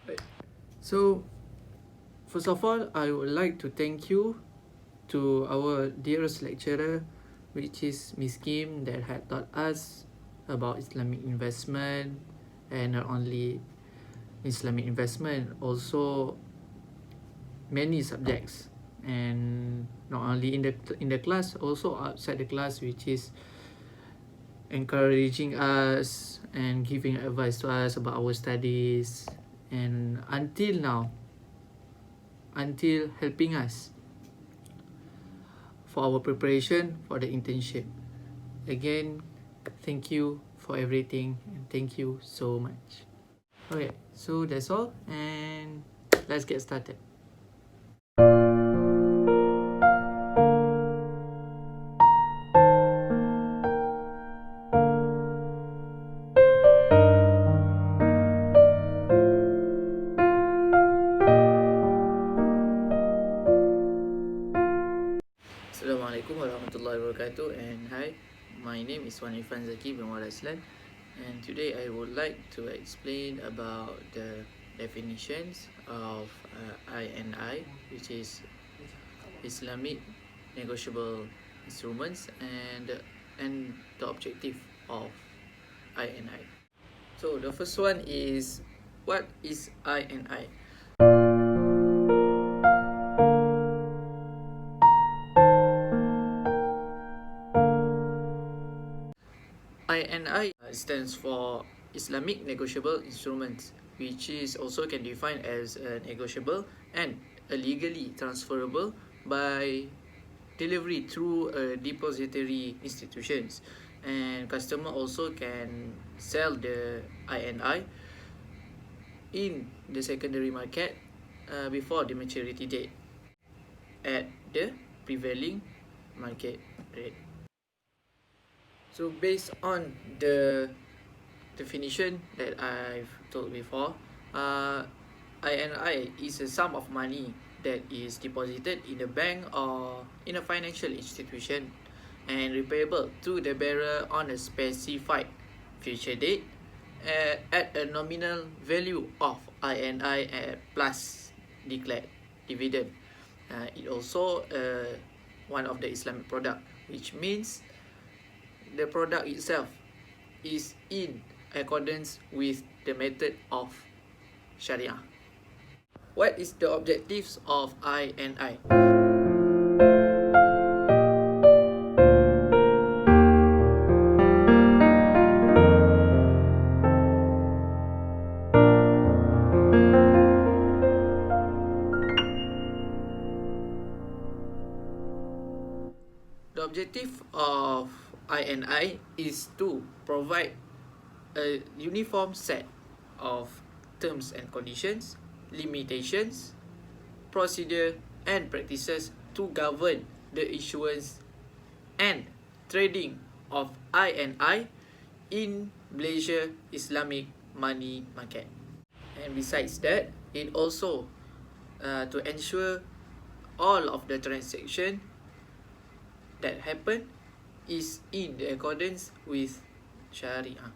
Right. So, first of all, I would like to thank you to our dearest lecturer, which is Miss Kim, that had taught us about Islamic investment, and not only Islamic investment, also many subjects, and not only in the class, also outside the class, which is encouraging us and giving advice to us about our studies, and until helping us for our preparation for the internship. Again, thank you for everything, and thank you so much. Okay, so that's all, and let's get started. Assalamualaikum warahmatullahi wabarakatuh, and hi, my name is Irfan Zaki bin Raselan, and today I would like to explain about the definitions of INI, which is Islamic Negotiable Instruments, and the objective of INI. So the first one is, what is INI? INI stands for Islamic Negotiable Instruments, which is also can define as a negotiable and a legally transferable by delivery through depository institutions, and customer also can sell the INI in the secondary market before the maturity date at the prevailing market rate. So based on the definition that I've told before, INI is a sum of money that is deposited in a bank or in a financial institution and repayable to the bearer on a specified future date at a nominal value of INI plus declared dividend. It also one of the Islamic product, which means the product itself is in accordance with the method of Sharia. What is the objectives of INI? The objective of INI is to provide a uniform set of terms and conditions, limitations, procedure, and practices to govern the issuance and trading of INI in Malaysia Islamic money market. And besides that, it also to ensure all of the transaction that happen is in accordance with Sharia.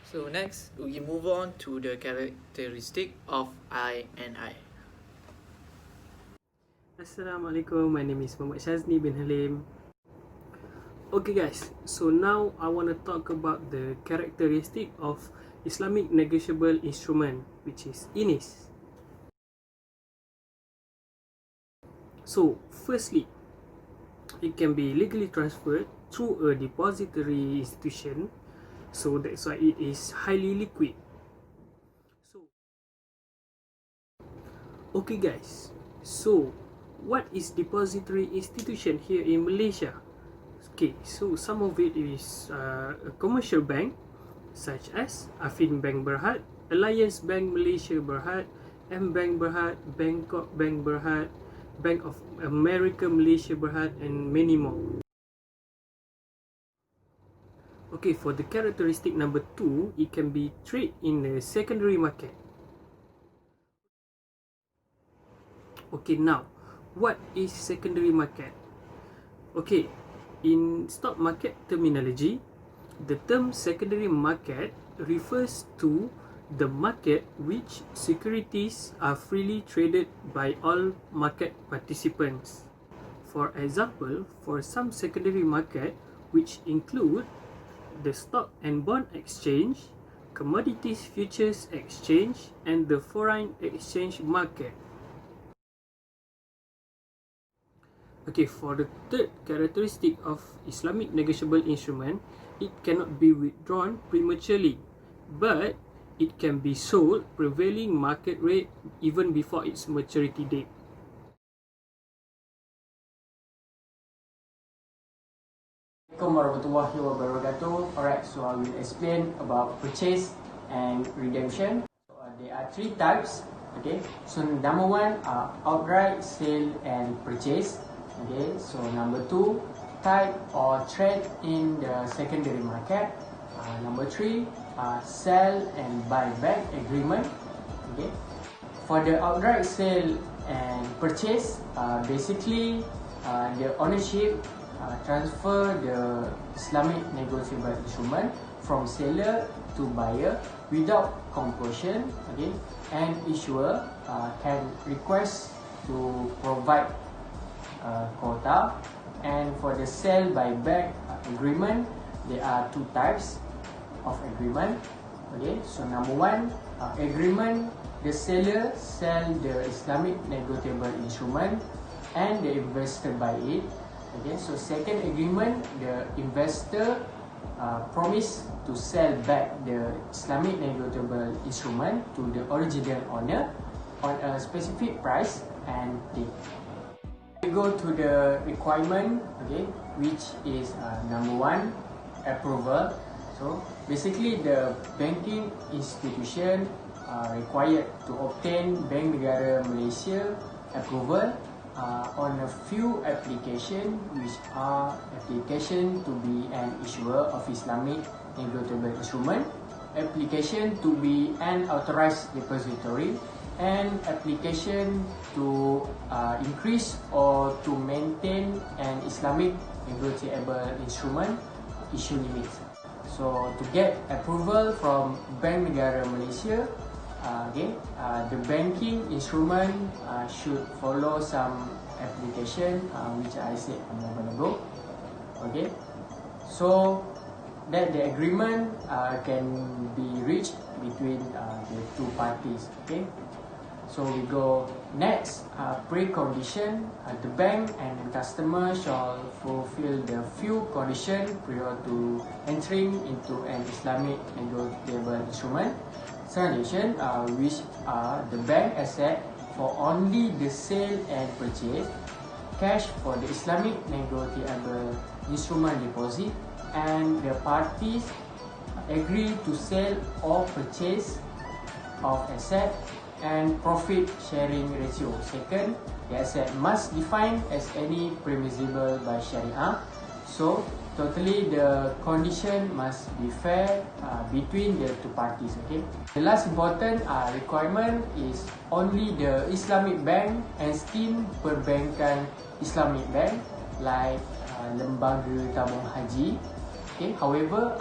So next, we move on to the characteristic of INI. Assalamualaikum, my name is Shazni bin Halim. Okay guys, so now I want to talk about the characteristic of Islamic Negotiable Instrument, which is INIS. So firstly, it can be legally transferred through a depository institution, so that's why it is highly liquid. So okay guys, so what is depository institution here in Malaysia? Okay, so some of it is a commercial bank such as Affin Bank Berhad, Alliance Bank Malaysia Berhad, M Bank Berhad, Bangkok Bank Berhad, Bank of America Malaysia Berhad, and many more. Okay, for the characteristic number 2, it can be traded in the secondary market. Okay, now what is secondary market? Okay, in stock market terminology, the term secondary market refers to the market which securities are freely traded by all market participants. For example, for some secondary market which include the stock and bond exchange, commodities futures exchange, and the foreign exchange market. Okay, for the third characteristic of Islamic negotiable instrument, it cannot be withdrawn prematurely, but it can be sold prevailing market rate even before its maturity date. Assalamualaikum warahmatullahi wabarakatuh. Alright, so I will explain about purchase and redemption. So, there are three types. Okay, so number one, outright sale and purchase. Okay, so number two, type or trade in the secondary market. Number three, sell and buyback agreement. Okay, for the outright sale and purchase, basically the ownership transfer the Islamic negotiable instrument from seller to buyer without compulsion. Okay, and issuer can request to provide quota. And for the sell buyback agreement, there are two types of agreement. Okay, so number one, agreement, the seller sell the Islamic negotiable instrument and the investor buy it. Okay, so second agreement, the investor promise to sell back the Islamic negotiable instrument to the original owner on a specific price and date. We go to the requirement, okay, which is number one, approval. So basically the banking institution required to obtain Bank Negara Malaysia approval on a few application, which are application to be an issuer of Islamic negotiable instrument, application to be an authorized depository, and application to increase or to maintain an Islamic negotiable instrument issue limits. So to get approval from Bank Negara Malaysia, the banking instrument should follow some application which I said a moment ago. Okay, so that the agreement can be reached between the two parties. Okay, so we go next, precondition. The bank and the customer shall fulfill the few conditions prior to entering into an Islamic negotiable instrument transaction, which are the bank asset for only the sale and purchase, cash for the Islamic negotiable instrument deposit, and the parties agree to sell or purchase of asset and profit sharing ratio. Second, the asset must define as any permissible by Sharia. So totally the condition must be fair between the two parties. Okay. The last important requirement is only the Islamic bank and scheme perbankan Islamic bank like lembaga tabung haji. Okay. However,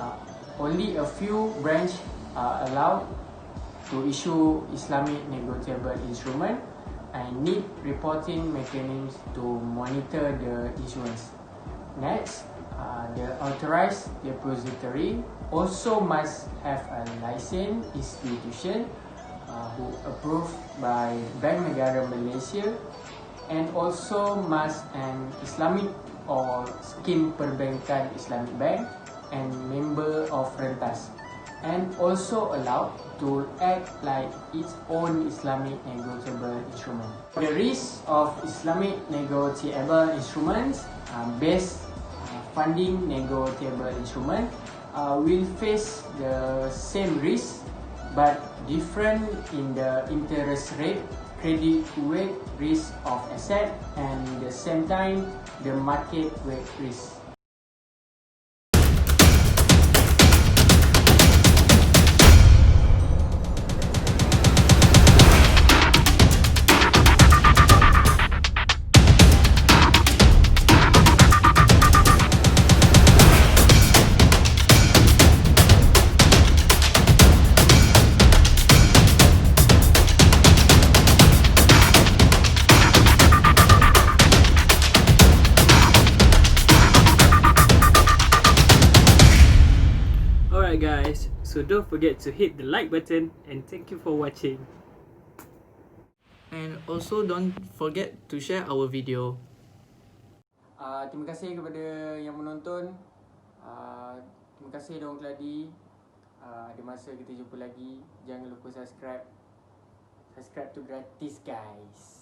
only a few branch are allowed to issue Islamic negotiable instrument and need reporting mechanisms to monitor the issuance. Next, the authorized depository also must have a licensed institution who approved by Bank Negara Malaysia, and also must an Islamic or scheme perbankan Islamic bank and member of rentas, and also allowed to act like its own Islamic negotiable instrument. The risk of Islamic negotiable instruments based funding negotiable instrument will face the same risk but different in the interest rate, credit weight risk of asset, and at the same time the market weight risk. guys. So don't forget to hit the like button and thank you for watching. And also don't forget to share our video. Terima kasih kepada yang menonton. Terima kasih Daun Keladi. Ada masa kita jumpa lagi. Jangan lupa subscribe. Subscribe tu gratis guys.